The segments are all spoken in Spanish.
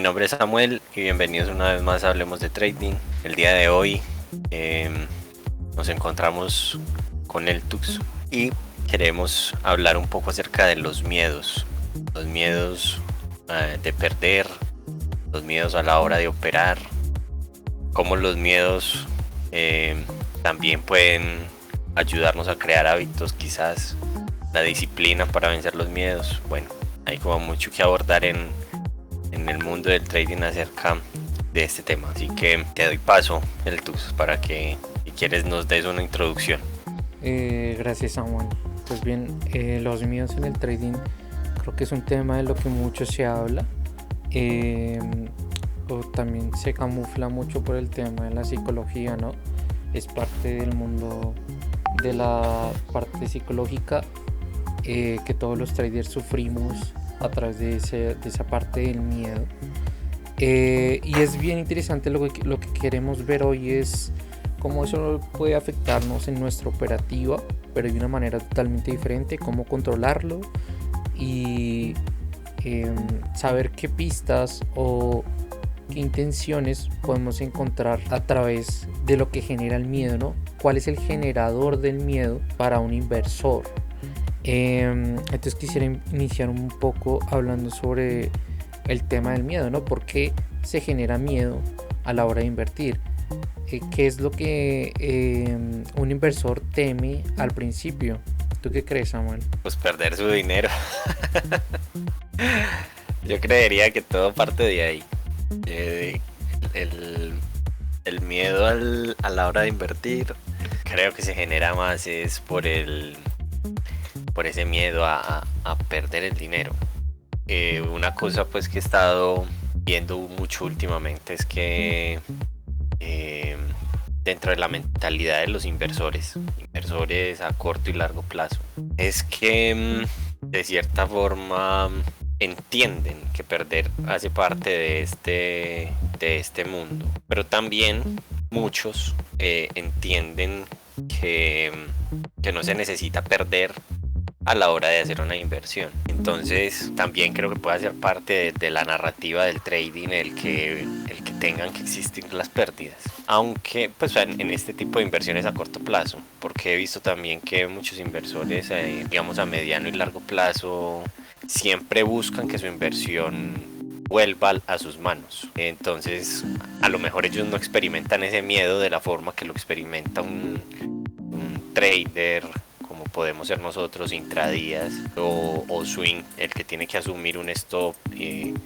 nombre es Samuel y bienvenidos una vez más a Hablemos de Trading. El día de hoy nos encontramos con el Tux y queremos hablar un poco acerca de los miedos de perder, los miedos a la hora de operar, cómo los miedos también pueden ayudarnos a crear hábitos, quizás la disciplina para vencer los miedos. Bueno, hay como mucho que abordar en el mundo del trading acerca de este tema, así que te doy paso, el Tux, para que, si quieres, nos des una introducción. Gracias, Samuel. Pues bien, los miedos en el trading creo que es un tema de lo que mucho se habla, o también se camufla mucho por el tema de la psicología, ¿no? Es parte del mundo de la parte psicológica que todos los traders sufrimos a través de esa parte del miedo. Y es bien interesante lo que queremos ver hoy es cómo eso puede afectarnos en nuestra operativa, pero de una manera totalmente diferente, cómo controlarlo y saber qué pistas o qué intenciones podemos encontrar a través de lo que genera el miedo, ¿no? ¿Cuál es el generador del miedo para un inversor? Entonces quisiera iniciar un poco hablando sobre el tema del miedo, ¿no? ¿Por qué se genera miedo a la hora de invertir? ¿Qué es lo que un inversor teme al principio? ¿Tú qué crees, Samuel? Pues perder su dinero. Yo creería que todo parte de ahí. El miedo a la hora de invertir creo que se genera más es por ese miedo a perder el dinero. Una cosa pues que he estado viendo mucho últimamente es que dentro de la mentalidad de los inversores a corto y largo plazo, es que de cierta forma entienden que perder hace parte de este mundo, pero también muchos entienden que no se necesita perder a la hora de hacer una inversión. Entonces también creo que puede ser parte de la narrativa del trading el que tengan que existir las pérdidas, aunque pues en este tipo de inversiones a corto plazo, porque he visto también que muchos inversores digamos a mediano y largo plazo siempre buscan que su inversión vuelva a sus manos. Entonces a lo mejor ellos no experimentan ese miedo de la forma que lo experimenta un trader como podemos ser nosotros, intradías o swing, el que tiene que asumir un stop,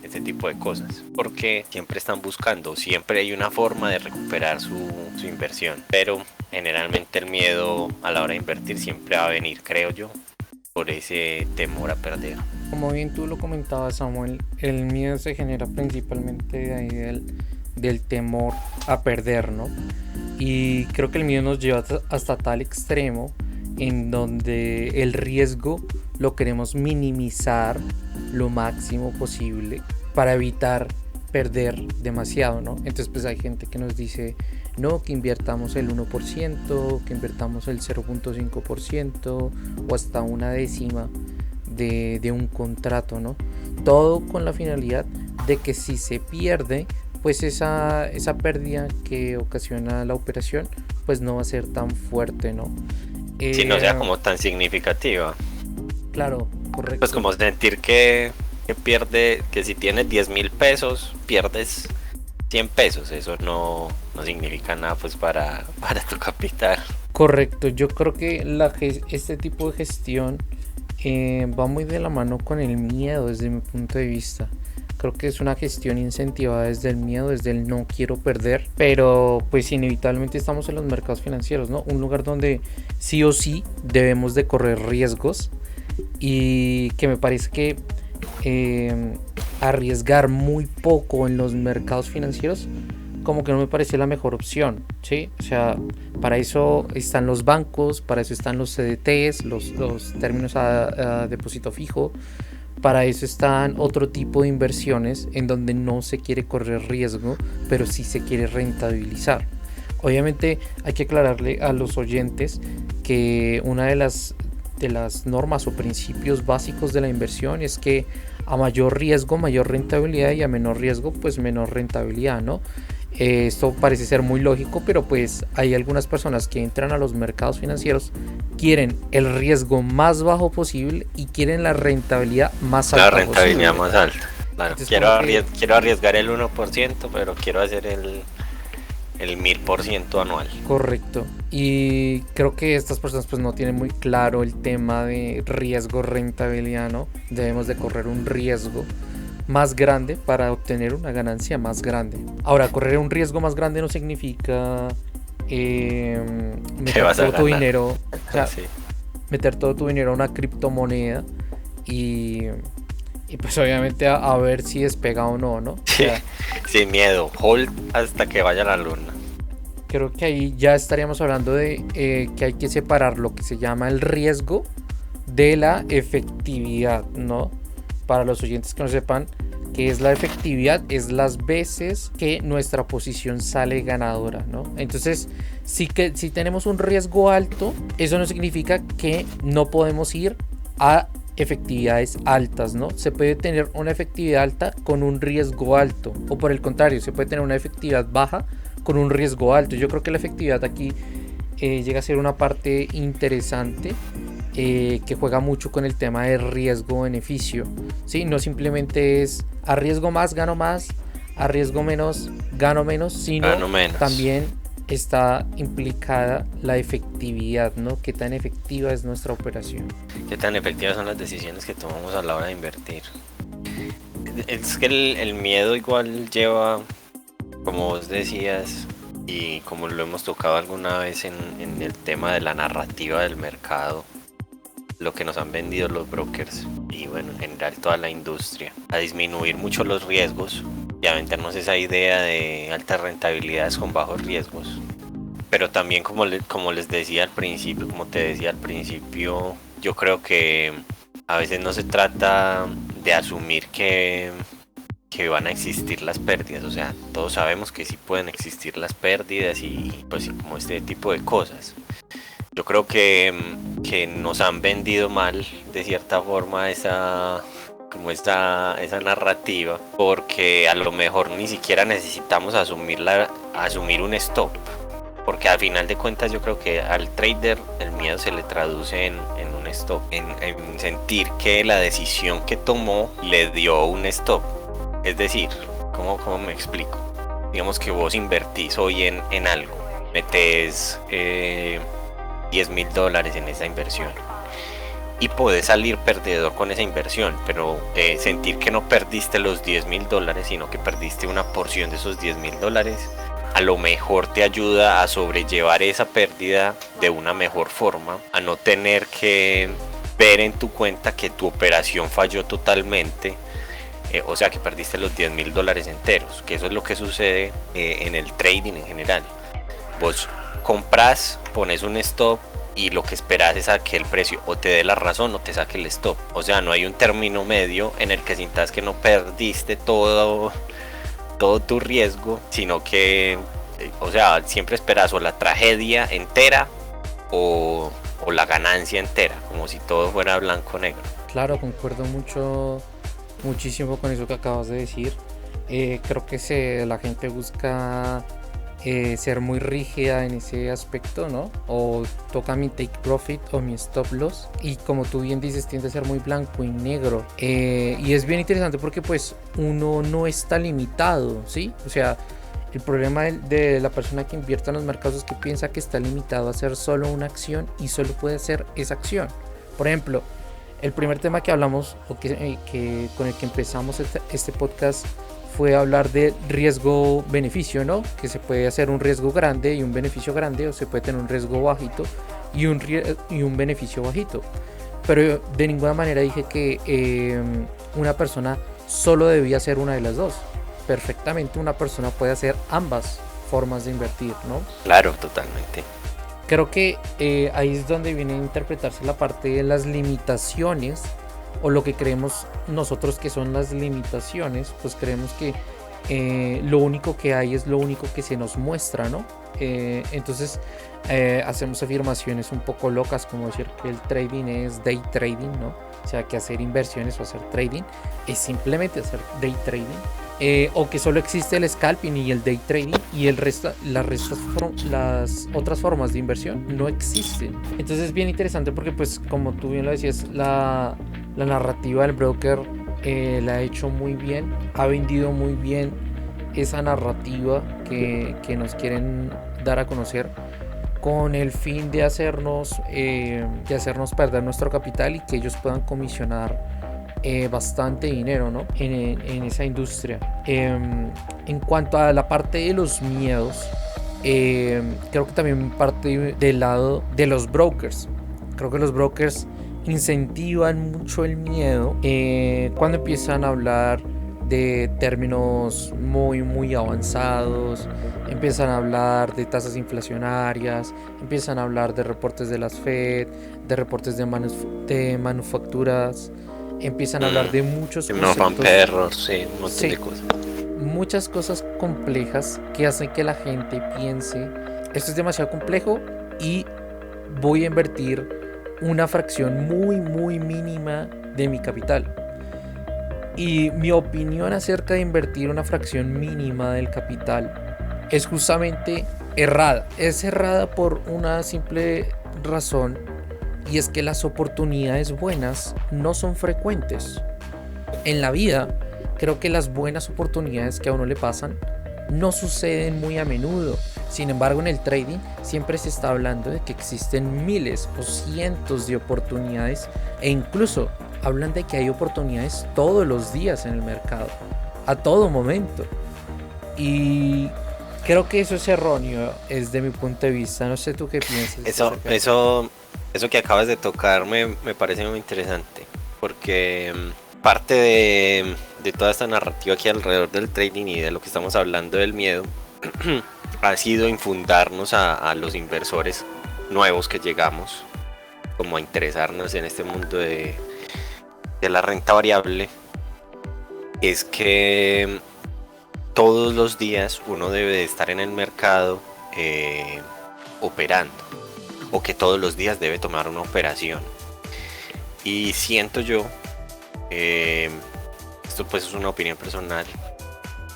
este tipo de cosas, porque siempre están buscando, siempre hay una forma de recuperar su inversión, pero generalmente el miedo a la hora de invertir siempre va a venir, creo yo, por ese temor a perder. Como bien tú lo comentabas, Samuel, el miedo se genera principalmente de ahí del temor a perder, ¿no? Y creo que el miedo nos lleva hasta tal extremo en donde el riesgo lo queremos minimizar lo máximo posible para evitar perder demasiado, ¿no? Entonces pues hay gente que nos dice no, que invirtamos el 1%, que invirtamos el 0.5% o hasta una décima de un contrato, ¿no? Todo con la finalidad de que si se pierde, pues esa pérdida que ocasiona la operación pues no va a ser tan fuerte, ¿no? Si no sea como tan significativa. Claro, correcto. Pues como sentir que pierde, que si tienes 10,000 pesos, pierdes 100 pesos. Eso no significa nada pues para tu capital. Correcto, yo creo que este tipo de gestión va muy de la mano con el miedo desde mi punto de vista. Creo que es una gestión incentivada desde el miedo, desde el no quiero perder, pero pues inevitablemente estamos en los mercados financieros, ¿no? Un lugar donde sí o sí debemos de correr riesgos y que me parece que arriesgar muy poco en los mercados financieros como que no me parece la mejor opción, ¿sí? O sea, para eso están los bancos, para eso están los CDTs, los términos a depósito fijo. Para eso están otro tipo de inversiones en donde no se quiere correr riesgo, pero sí se quiere rentabilizar. Obviamente hay que aclararle a los oyentes que una de las normas o principios básicos de la inversión es que a mayor riesgo, mayor rentabilidad, y a menor riesgo, pues menor rentabilidad, ¿no? Esto parece ser muy lógico, pero pues hay algunas personas que entran a los mercados financieros, quieren el riesgo más bajo posible y quieren la rentabilidad más alta posible. La rentabilidad más alta. Claro, Entonces, quiero arriesgar el 1%, pero quiero hacer el 1000% anual. correcto. Y creo que estas personas pues no tienen muy claro el tema de riesgo rentabilidad, ¿no? Debemos de correr un riesgo más grande para obtener una ganancia más grande. Ahora, correr un riesgo más grande no significa meter todo tu dinero, o sea, sí, meter todo tu dinero a una criptomoneda y pues obviamente a ver si despega o no, ¿no? O sea, sin miedo, hold hasta que vaya la luna. Creo que ahí ya estaríamos hablando de que hay que separar lo que se llama el riesgo de la efectividad, ¿no? Para los oyentes que no sepan qué es la efectividad, es las veces que nuestra posición sale ganadora, ¿no? Entonces, si tenemos un riesgo alto, eso no significa que no podemos ir a efectividades altas, ¿no? Se puede tener una efectividad alta con un riesgo alto, o por el contrario, se puede tener una efectividad baja con un riesgo alto. Yo creo que la efectividad aquí llega a ser una parte interesante que juega mucho con el tema de riesgo-beneficio, ¿sí? No simplemente es arriesgo más, gano más, arriesgo menos, gano menos, sino también está implicada la efectividad, ¿no? ¿Qué tan efectiva es nuestra operación? ¿Qué tan efectivas son las decisiones que tomamos a la hora de invertir? Es que el miedo igual lleva, como vos decías, y como lo hemos tocado alguna vez en el tema de la narrativa del mercado, lo que nos han vendido los brokers y bueno, en general toda la industria, a disminuir mucho los riesgos y a vendernos esa idea de altas rentabilidades con bajos riesgos. Pero también como les decía al principio, como te decía al principio, yo creo que a veces no se trata de asumir que van a existir las pérdidas, o sea, todos sabemos que sí pueden existir las pérdidas y pues como este tipo de cosas. Yo creo que nos han vendido mal de cierta forma esa narrativa, porque a lo mejor ni siquiera necesitamos asumir un stop, porque al final de cuentas yo creo que al trader el miedo se le traduce en un stop, en sentir que la decisión que tomó le dio un stop. Es decir, ¿cómo me explico? Digamos que vos invertís hoy en algo, metés $10,000 en esa inversión y podés salir perdedor con esa inversión, pero sentir que no perdiste los $10,000, sino que perdiste una porción de esos $10,000, a lo mejor te ayuda a sobrellevar esa pérdida de una mejor forma, a no tener que ver en tu cuenta que tu operación falló totalmente, o sea que perdiste los $10,000 enteros, que eso es lo que sucede en el trading en general. Vos compras, pones un stop y lo que esperas es a que el precio o te dé la razón o te saque el stop. O sea, no hay un término medio en el que sientas que no perdiste todo tu riesgo, sino que, o sea, siempre esperas o la tragedia entera o la ganancia entera, como si todo fuera blanco-negro. Claro, concuerdo muchísimo con eso que acabas de decir. Creo que la gente busca ser muy rígida en ese aspecto, ¿no? O toca mi take profit o mi stop loss, y como tú bien dices, tiende a ser muy blanco y negro, y es bien interesante porque pues uno no está limitado, ¿sí? O sea, el problema de la persona que invierte en los mercados es que piensa que está limitado a hacer solo una acción y solo puede hacer esa acción. Por ejemplo, el primer tema que hablamos o con el que empezamos este podcast fue hablar de riesgo-beneficio, ¿no? Que se puede hacer un riesgo grande y un beneficio grande, o se puede tener un riesgo bajito y un beneficio bajito. Pero de ninguna manera dije que una persona solo debía hacer una de las dos. Perfectamente una persona puede hacer ambas formas de invertir, ¿no? Claro, totalmente. Creo que ahí es donde viene a interpretarse la parte de las limitaciones, o lo que creemos nosotros que son las limitaciones. Pues creemos que lo único que hay es lo único que se nos muestra, ¿no? Entonces hacemos afirmaciones un poco locas, como decir que el trading es day trading, ¿no? o sea, que hacer inversiones o hacer trading es simplemente hacer day trading, o que solo existe el scalping y el day trading y las otras formas de inversión no existen. Entonces es bien interesante porque, pues, como tú bien lo decías, la narrativa del broker la ha hecho muy bien, ha vendido muy bien esa narrativa que nos quieren dar a conocer, con el fin de hacernos perder nuestro capital y que ellos puedan comisionar bastante dinero, ¿no? en esa industria. En cuanto a la parte de los miedos, creo que también parte del lado de los brokers. Creo que los brokers incentivan mucho el miedo cuando empiezan a hablar de términos muy avanzados, empiezan a hablar de tasas inflacionarias, empiezan a hablar de reportes de las Fed, de reportes de manufacturas, empiezan a hablar de muchos no van conceptos, perros, sí, un montón de cosas. muchas cosas complejas que hacen que la gente piense, esto es demasiado complejo y voy a invertir una fracción muy mínima de mi capital. Y mi opinión acerca de invertir una fracción mínima del capital es justamente errada. Es errada por una simple razón, y es que las oportunidades buenas no son frecuentes. En la vida, creo que las buenas oportunidades que a uno le pasan no suceden muy a menudo. Sin embargo, en el trading siempre se está hablando de que existen miles o cientos de oportunidades, e incluso hablan de que hay oportunidades todos los días en el mercado, a todo momento. Y creo que eso es erróneo desde mi punto de vista. No sé tú qué piensas. Eso que acabas de tocar me parece muy interesante, porque parte de toda esta narrativa aquí alrededor del trading y de lo que estamos hablando del miedo ha sido infundarnos a los inversores nuevos que llegamos como a interesarnos en este mundo de la renta variable, es que todos los días uno debe de estar en el mercado operando, o que todos los días debe tomar una operación. Y siento yo, esto pues es una opinión personal,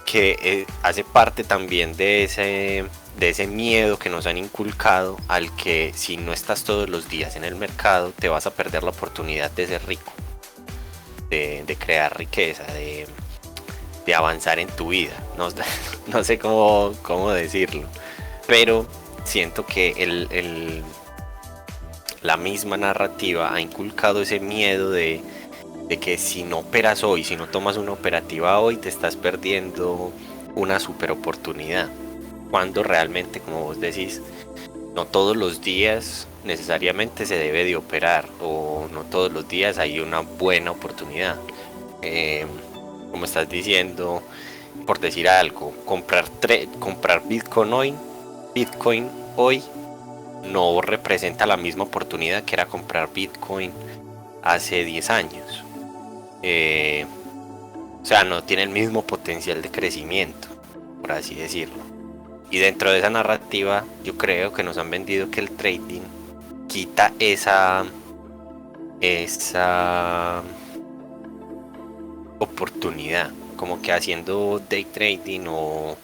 que hace parte también de ese miedo que nos han inculcado al que si no estás todos los días en el mercado te vas a perder la oportunidad de ser rico, de crear riqueza, de avanzar en tu vida. No sé cómo decirlo, pero siento que la misma narrativa ha inculcado ese miedo de que si no operas hoy, si no tomas una operativa hoy, te estás perdiendo una super oportunidad, cuando realmente, como vos decís, no todos los días necesariamente se debe de operar, o no todos los días hay una buena oportunidad. Como estás diciendo, por decir algo, comprar Bitcoin hoy no representa la misma oportunidad que era comprar Bitcoin hace 10 años. O sea, no tiene el mismo potencial de crecimiento, por así decirlo. Y dentro de esa narrativa, yo creo que nos han vendido que el trading quita esa oportunidad, como que haciendo day trading o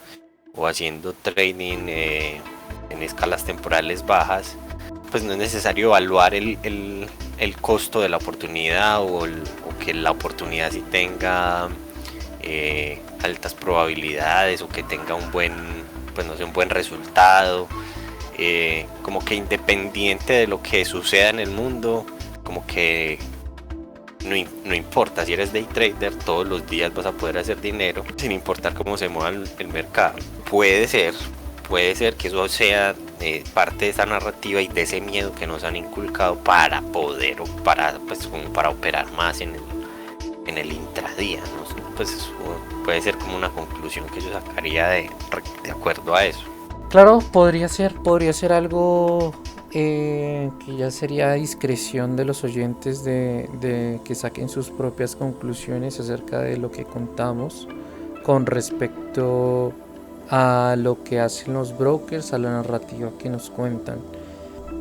haciendo trading en escalas temporales bajas, pues no es necesario evaluar el costo de la oportunidad, o que la oportunidad sí tenga altas probabilidades, o que tenga un buen resultado. Como que independiente de lo que suceda en el mundo, como que no importa, si eres day trader, todos los días vas a poder hacer dinero sin importar cómo se mueva el mercado. Puede ser que eso sea parte de esa narrativa y de ese miedo que nos han inculcado para operar más en el intradía, ¿no? Pues eso puede ser como una conclusión que yo sacaría de acuerdo a eso. Claro, podría ser algo que ya sería discreción de los oyentes de que saquen sus propias conclusiones acerca de lo que contamos con respecto a lo que hacen los brokers, a la narrativa que nos cuentan.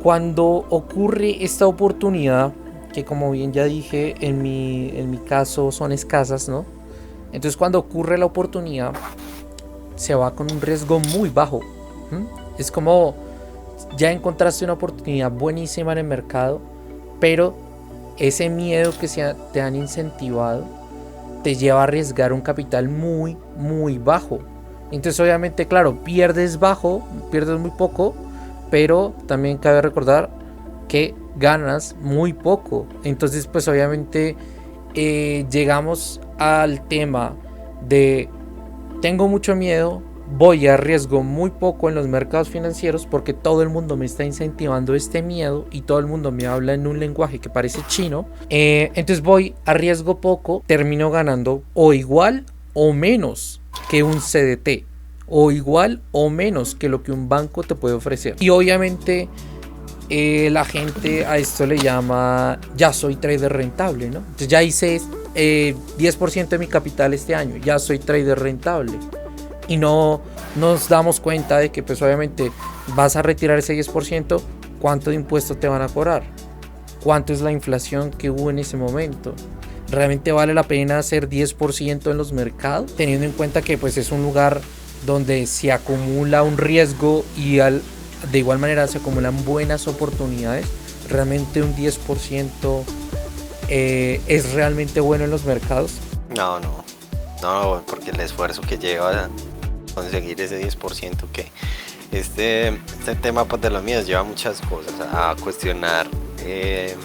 Cuando ocurre esta oportunidad, que como bien ya dije, en mi caso son escasas, ¿no? Entonces cuando ocurre la oportunidad, se va con un riesgo muy bajo. ¿M? Es como ya encontraste una oportunidad buenísima en el mercado, pero ese miedo que te han incentivado te lleva a arriesgar un capital muy, muy bajo. Entonces obviamente, claro, pierdes bajo, pierdes muy poco, pero también cabe recordar que ganas muy poco. Entonces pues obviamente llegamos al tema de tengo mucho miedo, voy a riesgo muy poco en los mercados financieros porque todo el mundo me está incentivando este miedo y todo el mundo me habla en un lenguaje que parece chino. Entonces voy a riesgo poco, termino ganando o igual o menos que un CDT, o igual o menos que lo que un banco te puede ofrecer. Y obviamente la gente a esto le llama ya soy trader rentable, ¿no? Entonces ya hice 10% de mi capital este año, ya soy trader rentable. Y no nos damos cuenta de que pues obviamente vas a retirar ese 10%, ¿cuánto de impuestos te van a cobrar? ¿Cuánto es la inflación que hubo en ese momento? ¿Realmente vale la pena hacer 10% en los mercados? Teniendo en cuenta que pues es un lugar donde se acumula un riesgo y de igual manera se acumulan buenas oportunidades. Realmente un 10% es realmente bueno en los mercados. No, porque el esfuerzo que lleva a conseguir ese 10%, que este tema pues, de los míos lleva muchas cosas a cuestionar de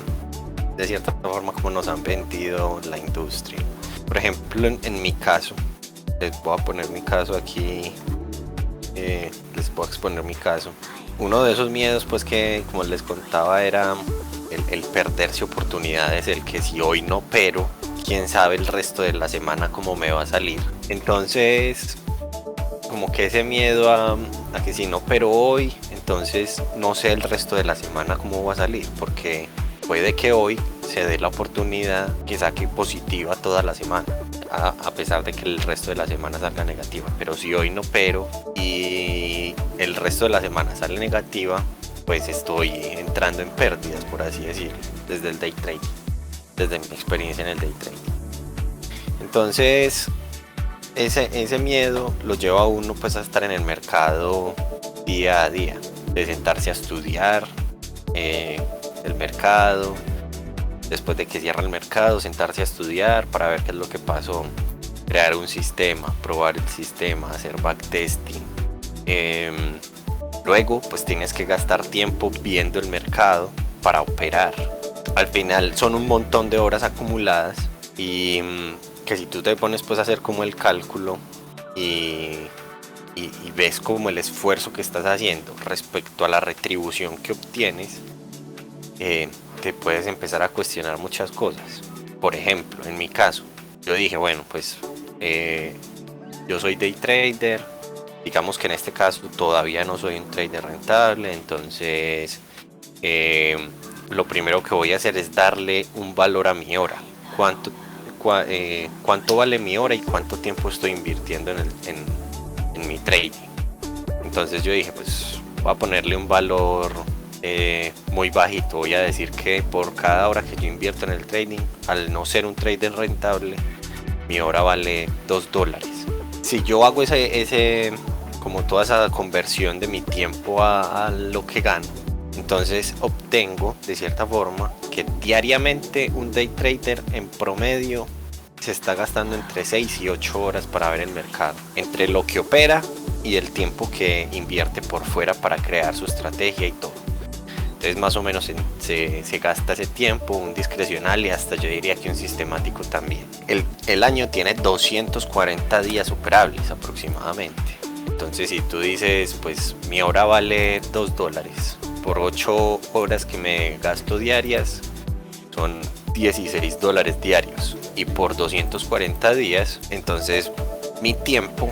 cierta forma como nos han vendido la industria. Por ejemplo, en mi caso, les voy a poner mi caso aquí, les voy a exponer mi caso. Uno de esos miedos pues que como les contaba era el perderse oportunidades, el que si hoy no opero, quién sabe el resto de la semana cómo me va a salir. Entonces como que ese miedo a que si no opero hoy, entonces no sé el resto de la semana cómo va a salir, porque puede que hoy se dé la oportunidad que saque positiva toda la semana, a pesar de que el resto de la semana salga negativa. Pero si hoy no opero y el resto de la semana sale negativa, pues estoy entrando en pérdidas, por así decirlo, desde el day trading, desde mi experiencia en el day trading. Entonces ese miedo lo lleva a uno pues a estar en el mercado día a día, de sentarse a estudiar el mercado, después de que cierra el mercado, sentarse a estudiar para ver qué es lo que pasó, crear un sistema, probar el sistema, hacer backtesting. Luego pues tienes que gastar tiempo viendo el mercado para operar. Al final son un montón de horas acumuladas y que si tú te pones pues a hacer como el cálculo y ves como el esfuerzo que estás haciendo respecto a la retribución que obtienes, te puedes empezar a cuestionar muchas cosas. Por ejemplo, en mi caso, yo dije, bueno, pues yo soy day trader, digamos que en este caso todavía no soy un trader rentable, entonces lo primero que voy a hacer es darle un valor a mi hora. ¿Cuánto vale mi hora y cuánto tiempo estoy invirtiendo en mi trading? Entonces yo dije, pues voy a ponerle un valor muy bajito. Voy a decir que por cada hora que yo invierto en el trading, al no ser un trader rentable, mi hora vale $2. Si yo hago como toda esa conversión de mi tiempo a lo que gano, entonces obtengo de cierta forma que diariamente un day trader en promedio se está gastando entre 6 y 8 horas para ver el mercado, entre lo que opera y el tiempo que invierte por fuera para crear su estrategia y todo. Entonces más o menos se gasta ese tiempo, un discrecional y hasta yo diría que un sistemático también. El año tiene 240 días operables aproximadamente. Entonces si tú dices, pues mi hora vale $2, por 8 horas que me gasto diarias son $16 diarios, y por 240 días, entonces mi tiempo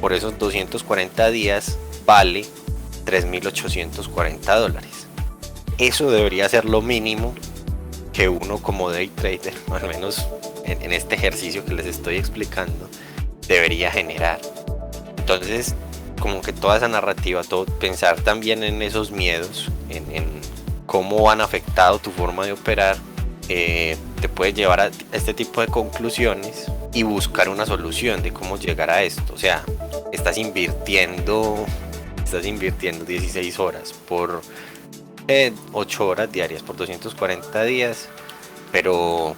por esos 240 días vale $3.840. Eso debería ser lo mínimo que uno como day trader, al menos en este ejercicio que les estoy explicando, debería generar. Entonces como que toda esa narrativa, pensar también en esos miedos, en cómo han afectado tu forma de operar, te puede llevar a este tipo de conclusiones y buscar una solución de cómo llegar a esto. O sea, estás invirtiendo 16 horas por 8 horas diarias por 240 días, pero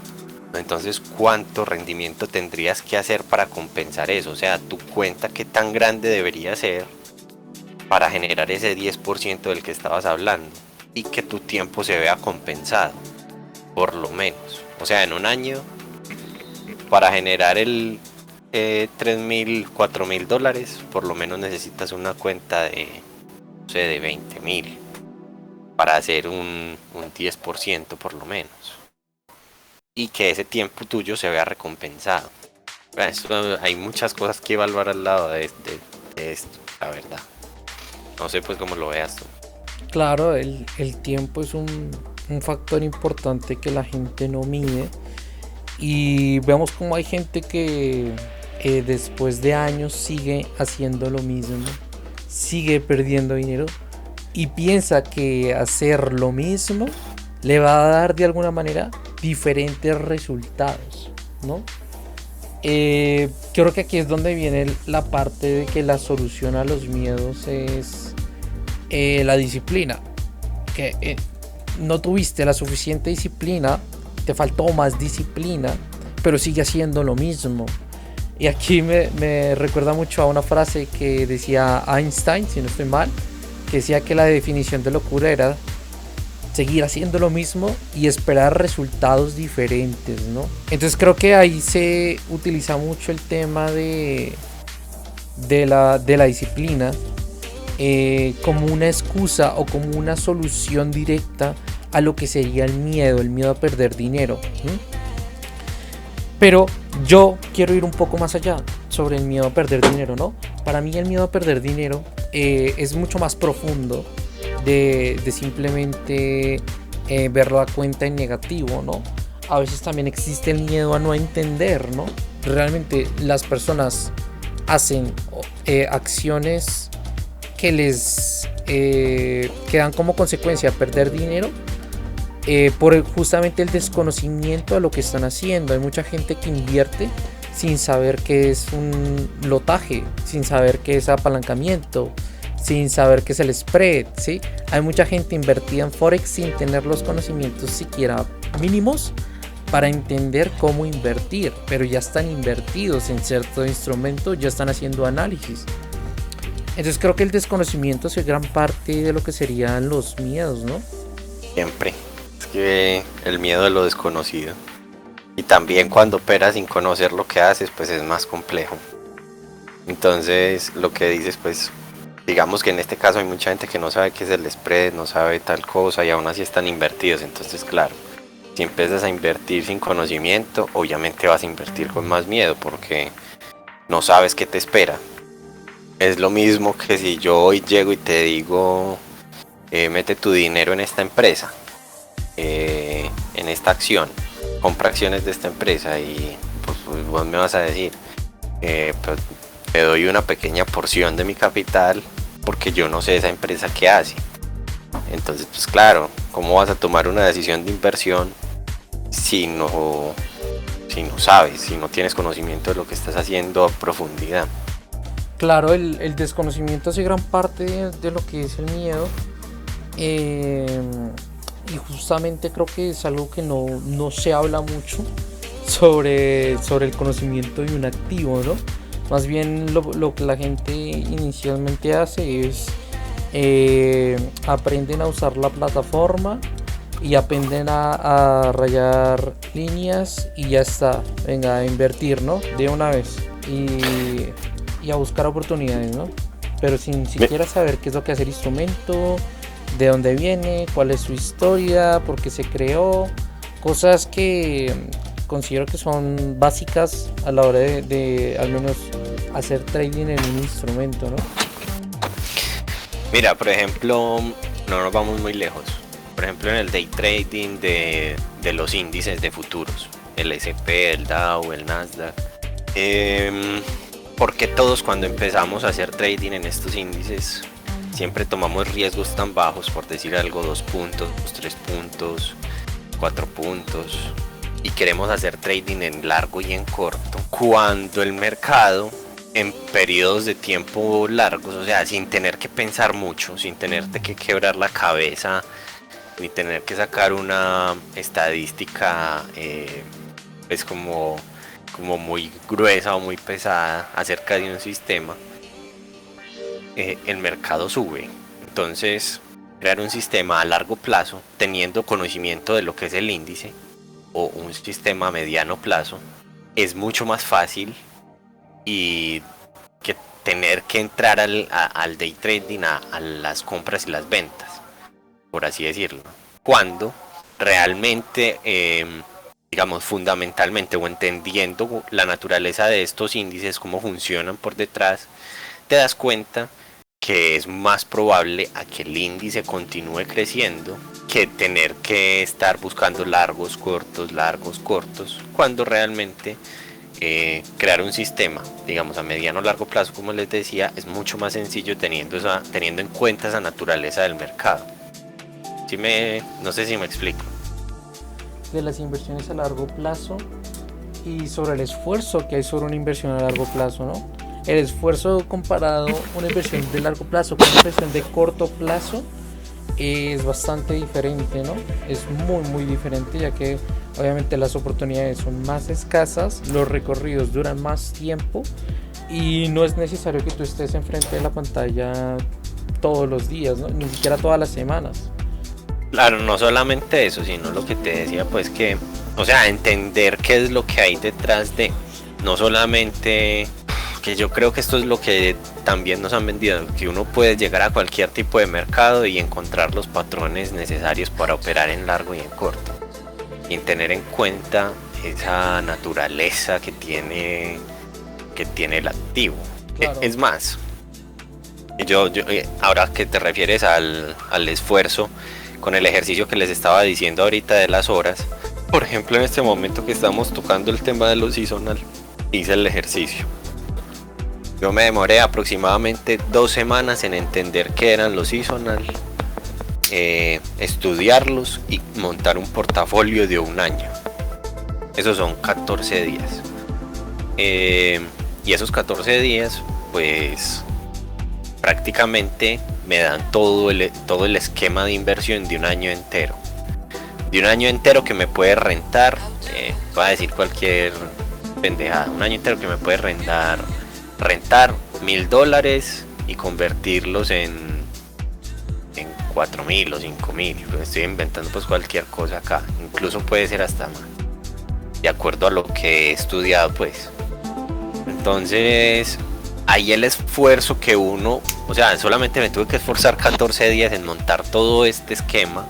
entonces ¿cuánto rendimiento tendrías que hacer para compensar eso? O sea, tu cuenta qué tan grande debería ser para generar ese 10% del que estabas hablando y que tu tiempo se vea compensado, por lo menos. O sea, en un año, para generar el 3.000, $4.000, por lo menos necesitas una cuenta de, no sé, de 20.000 para hacer un 10% por lo menos. Y que ese tiempo tuyo se vea recompensado. Hay muchas cosas que evaluar al lado de esto, la verdad. No sé pues cómo lo veas tú. Claro, el tiempo es un factor importante que la gente no mide. Y vemos como hay gente que después de años sigue haciendo lo mismo, sigue perdiendo dinero y piensa que hacer lo mismo le va a dar de alguna manera diferentes resultados, ¿no? Creo que aquí es donde viene la parte de que la solución a los miedos es la disciplina. Que no tuviste la suficiente disciplina, te faltó más disciplina, pero sigue haciendo lo mismo. Y aquí me recuerda mucho a una frase que decía Einstein, si no estoy mal, que decía que la definición de locura era seguir haciendo lo mismo y esperar resultados diferentes, ¿no? Entonces creo que ahí se utiliza mucho el tema de la disciplina como una excusa o como una solución directa a lo que sería el miedo a perder dinero. Pero yo quiero ir un poco más allá sobre el miedo a perder dinero, ¿no? Para mí el miedo a perder dinero es mucho más profundo de simplemente ver la cuenta en negativo, ¿no? A veces también existe el miedo a no entender, ¿no? Realmente las personas hacen acciones que les dan como consecuencia perder dinero por justamente el desconocimiento de lo que están haciendo. Hay mucha gente que invierte sin saber qué es un lotaje, sin saber qué es apalancamiento, sin saber qué es el spread, ¿sí? Hay mucha gente invertida en Forex sin tener los conocimientos siquiera mínimos para entender cómo invertir, pero ya están invertidos en cierto instrumento, ya están haciendo análisis. Entonces creo que el desconocimiento es gran parte de lo que serían los miedos, ¿no? Siempre. Es que el miedo de lo desconocido. Y también cuando operas sin conocer lo que haces, pues es más complejo. Entonces, lo que dices, pues, digamos que en este caso hay mucha gente que no sabe qué es el spread, no sabe tal cosa y aún así están invertidos. Entonces, claro, si empiezas a invertir sin conocimiento, obviamente vas a invertir con más miedo porque no sabes qué te espera. Es lo mismo que si yo hoy llego y te digo, mete tu dinero en esta empresa, en esta acción, compra acciones de esta empresa y pues vos me vas a decir, pues, te doy una pequeña porción de mi capital porque yo no sé esa empresa qué hace. Entonces, pues claro, ¿cómo vas a tomar una decisión de inversión si no sabes, si no tienes conocimiento de lo que estás haciendo a profundidad? Claro, el desconocimiento hace gran parte de lo que es el miedo. Y justamente creo que es algo que no se habla mucho sobre el conocimiento de un activo, ¿no? Más bien lo que la gente inicialmente hace es aprenden a usar la plataforma y aprenden a rayar líneas y ya está, venga a invertir, ¿no? De una vez y a buscar oportunidades, ¿no? Pero sin siquiera saber qué es lo que hace el instrumento, de dónde viene, cuál es su historia, por qué se creó, cosas que considero que son básicas a la hora de al menos hacer trading en un instrumento, ¿no? Mira, por ejemplo, no nos vamos muy lejos. Por ejemplo, en el day trading de los índices de futuros, el S&P, el Dow, el Nasdaq. Porque todos cuando empezamos a hacer trading en estos índices siempre tomamos riesgos tan bajos, por decir algo, 2 puntos, 3 puntos, 4 puntos y queremos hacer trading en largo y en corto, cuando el mercado en periodos de tiempo largos, o sea, sin tener que pensar mucho, sin tener que quebrar la cabeza, ni tener que sacar una estadística pues como muy gruesa o muy pesada acerca de un sistema, el mercado sube. Entonces, crear un sistema a largo plazo, teniendo conocimiento de lo que es el índice, o un sistema a mediano plazo, es mucho más fácil y que tener que entrar al day trading, a las compras y las ventas, por así decirlo, cuando realmente digamos fundamentalmente o entendiendo la naturaleza de estos índices, cómo funcionan por detrás, te das cuenta que es más probable a que el índice continúe creciendo que tener que estar buscando largos, cortos, cuando realmente crear un sistema, digamos a mediano o largo plazo, como les decía, es mucho más sencillo teniendo en cuenta esa naturaleza del mercado. No sé si me explico. De las inversiones a largo plazo y sobre el esfuerzo que hay sobre una inversión a largo plazo, ¿no? El esfuerzo comparado una inversión de largo plazo con una inversión de corto plazo es bastante diferente, ¿no? Es muy diferente, ya que obviamente las oportunidades son más escasas, los recorridos duran más tiempo y no es necesario que tú estés enfrente de la pantalla todos los días, ¿no? Ni siquiera todas las semanas. Claro, no solamente eso, sino lo que te decía, pues que, o sea, entender qué es lo que hay detrás de, no solamente, que yo creo que esto es lo que también nos han vendido, que uno puede llegar a cualquier tipo de mercado y encontrar los patrones necesarios para operar en largo y en corto, y tener en cuenta esa naturaleza que tiene el activo. Claro. Es más, yo ahora que te refieres al esfuerzo, con el ejercicio que les estaba diciendo ahorita de las horas, por ejemplo, en este momento que estamos tocando el tema de lo seasonal, hice el ejercicio. Yo me demoré aproximadamente 2 semanas en entender qué eran los seasonal, estudiarlos y montar un portafolio de 1 año. Esos son 14 días. Y esos 14 días, pues prácticamente me dan todo el esquema de inversión de 1 año entero. De 1 año entero que me puede rentar, voy a decir cualquier pendejada, 1 año entero que me puede rentar $1,000 y convertirlos en 4,000 o 5,000. Estoy inventando pues cualquier cosa acá, incluso puede ser hasta más, de acuerdo a lo que he estudiado pues. Entonces ahí el esfuerzo que uno, o sea, solamente me tuve que esforzar 14 días en montar todo este esquema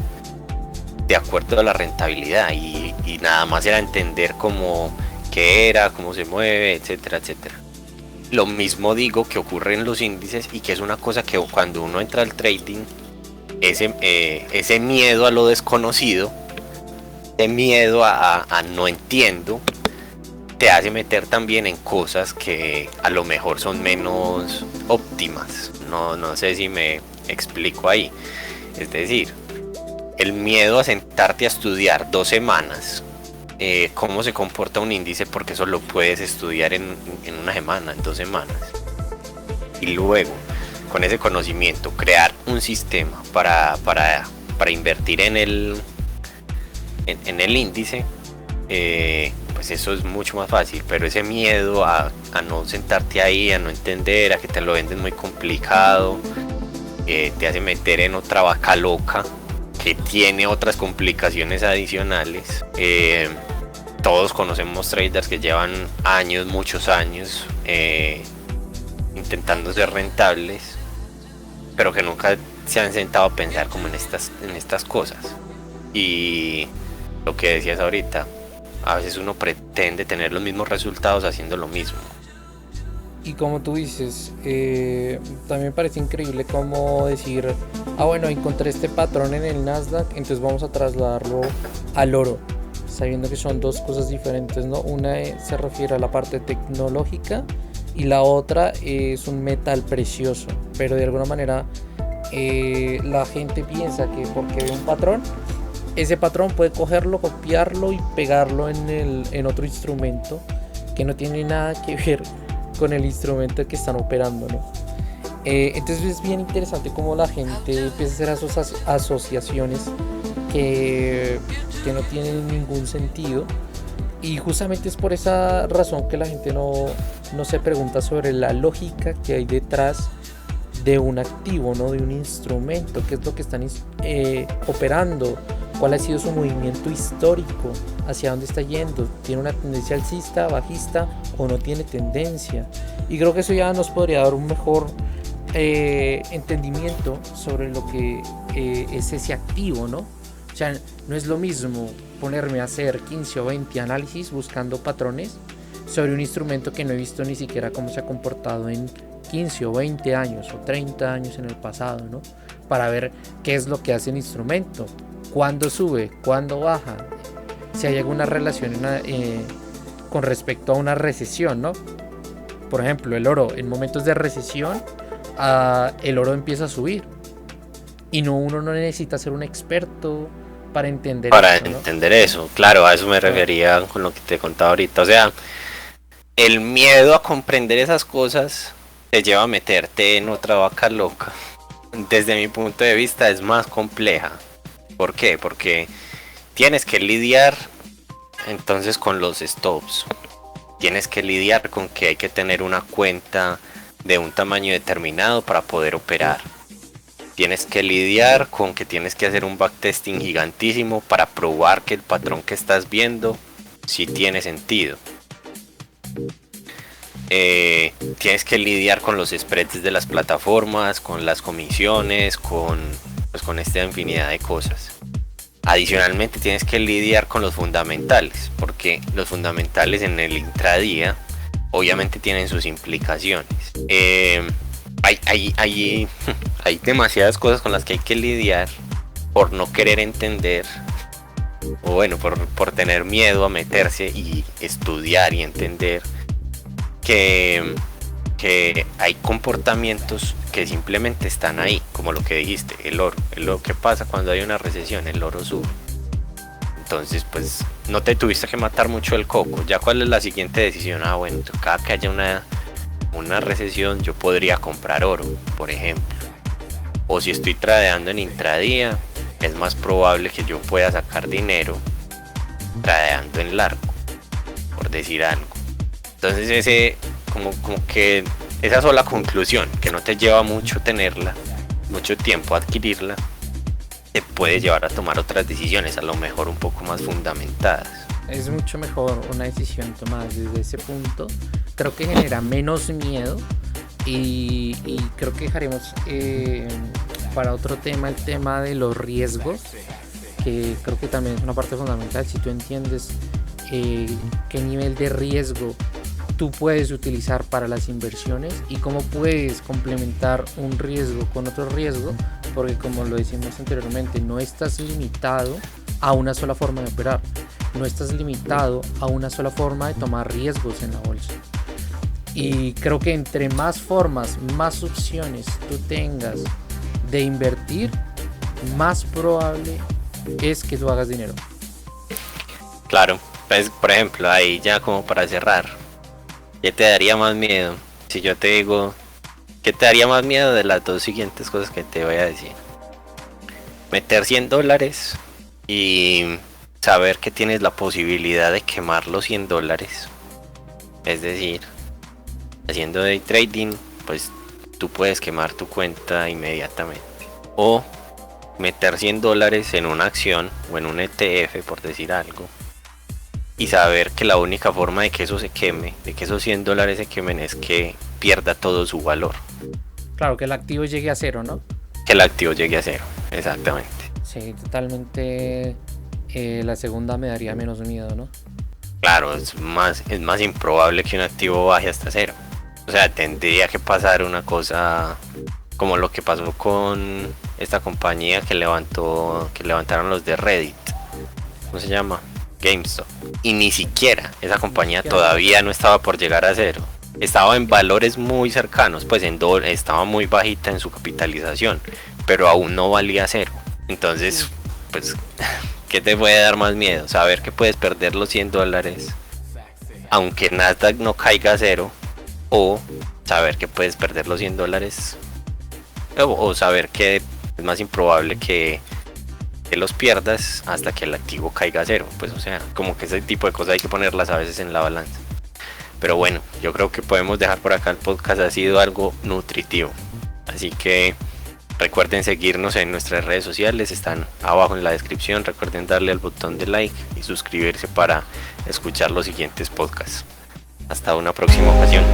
de acuerdo a la rentabilidad y nada más era entender cómo, qué era, cómo se mueve, etcétera, etcétera. Lo mismo digo que ocurre en los índices y que es una cosa que cuando uno entra al trading, ese miedo a lo desconocido, ese miedo a no entiendo, te hace meter también en cosas que a lo mejor son menos óptimas. No sé si me explico ahí. Es decir, el miedo a sentarte a estudiar 2 semanas cómo se comporta un índice, porque eso lo puedes estudiar en 1 semana, en 2 semanas. Y luego, con ese conocimiento, crear un sistema para invertir en el índice, pues eso es mucho más fácil. Pero ese miedo a no sentarte ahí, a no entender, a que te lo venden muy complicado, te hace meter en otra vaca loca que tiene otras complicaciones adicionales. Todos conocemos traders que llevan años, muchos años, intentando ser rentables, pero que nunca se han sentado a pensar como en estas cosas. Y lo que decías ahorita, a veces uno pretende tener los mismos resultados haciendo lo mismo. Y como tú dices, también parece increíble como decir, bueno, encontré este patrón en el Nasdaq, entonces vamos a trasladarlo al oro, sabiendo que son 2 cosas diferentes, ¿no? Una se refiere a la parte tecnológica y la otra es un metal precioso, pero de alguna manera la gente piensa que porque ve un patrón ese patrón puede cogerlo, copiarlo y pegarlo en otro instrumento que no tiene nada que ver con el instrumento que están operando, ¿no? Entonces es bien interesante cómo la gente empieza a hacer asociaciones que no tienen ningún sentido, y justamente es por esa razón que la gente no se pregunta sobre la lógica que hay detrás de un activo, ¿no? De un instrumento, qué es lo que están operando, cuál ha sido su movimiento histórico, hacia dónde está yendo, tiene una tendencia alcista, bajista o no tiene tendencia. Y creo que eso ya nos podría dar un mejor entendimiento sobre lo que es ese activo, ¿no? O sea, no es lo mismo ponerme a hacer 15 o 20 análisis buscando patrones sobre un instrumento que no he visto ni siquiera cómo se ha comportado en 15 o 20 años o 30 años en el pasado, ¿no? Para ver qué es lo que hace el instrumento, cuándo sube, cuándo baja, si hay alguna relación con respecto a una recesión, ¿no? Por ejemplo, el oro en momentos de recesión, el oro empieza a subir, y uno no necesita ser un experto para entender eso. Claro, a eso me refería con lo que te contaba ahorita. O sea, el miedo a comprender esas cosas te lleva a meterte en otra vaca loca. Desde mi punto de vista es más compleja. ¿Por qué? Porque tienes que lidiar entonces con los stops. Tienes que lidiar con que hay que tener una cuenta de un tamaño determinado para poder operar. Tienes que lidiar con que tienes que hacer un backtesting gigantísimo para probar que el patrón que estás viendo sí tiene sentido. Tienes que lidiar con los spreads de las plataformas, con las comisiones, con esta infinidad de cosas. Adicionalmente tienes que lidiar con los fundamentales, porque los fundamentales en el intradía obviamente tienen sus implicaciones. Hay demasiadas cosas con las que hay que lidiar por no querer entender, o bueno, por tener miedo a meterse y estudiar y entender que hay comportamientos que simplemente están ahí, como lo que dijiste, el oro. ¿Qué pasa cuando hay una recesión? El oro sube. Entonces, pues, no te tuviste que matar mucho el coco. Ya, ¿cuál es la siguiente decisión? Bueno, cada que haya una recesión, yo podría comprar oro, por ejemplo. O si estoy tradeando en intradía, es más probable que yo pueda sacar dinero tradeando en largo, por decir algo. Entonces como que esa sola conclusión, que no te lleva mucho tenerla, mucho tiempo adquirirla, te puede llevar a tomar otras decisiones, a lo mejor un poco más fundamentadas. Es mucho mejor una decisión tomada desde ese punto. Creo que genera menos miedo, y creo que dejaremos para otro tema el tema de los riesgos, que creo que también es una parte fundamental. Si tú entiendes qué nivel de riesgo tú puedes utilizar para las inversiones y cómo puedes complementar un riesgo con otro riesgo, porque como lo decimos anteriormente, no estás limitado a una sola forma de operar, no estás limitado a una sola forma de tomar riesgos en la bolsa. Y creo que entre más formas, más opciones tú tengas de invertir, más probable es que tú hagas dinero. Claro, pues por ejemplo, ahí ya como para cerrar, ¿qué te daría más miedo? Si yo te digo, ¿qué te daría más miedo de las dos siguientes cosas que te voy a decir? Meter $100 y saber que tienes la posibilidad de quemar los $100. Es decir, haciendo day trading, pues tú puedes quemar tu cuenta inmediatamente. O meter $100 en una acción o en un ETF, por decir algo, y saber que la única forma de que eso se queme, de que esos $100 se quemen, es que pierda todo su valor. Claro, que el activo llegue a cero, ¿no? Que el activo llegue a cero, exactamente. Sí, totalmente. La segunda me daría menos miedo, ¿no? Claro, es más improbable que un activo baje hasta cero. O sea, tendría que pasar una cosa como lo que pasó con esta compañía que levantaron los de Reddit. ¿Cómo se llama? GameStop. Y ni siquiera esa compañía todavía no estaba por llegar a cero. Estaba en valores muy cercanos, pues estaba muy bajita en su capitalización, pero aún no valía cero. Entonces, pues ¿Qué te puede dar más miedo? Saber que puedes perder los $100 aunque Nasdaq no caiga a cero, o saber que puedes perder los $100, o saber que es más improbable que los pierdas hasta que el activo caiga a cero. Pues o sea, como que ese tipo de cosas hay que ponerlas a veces en la balanza. Pero bueno, yo creo que podemos dejar por acá el podcast. Ha sido algo nutritivo, así que recuerden seguirnos en nuestras redes sociales, están abajo en la descripción. Recuerden darle al botón de like y suscribirse para escuchar los siguientes podcasts. Hasta una próxima ocasión.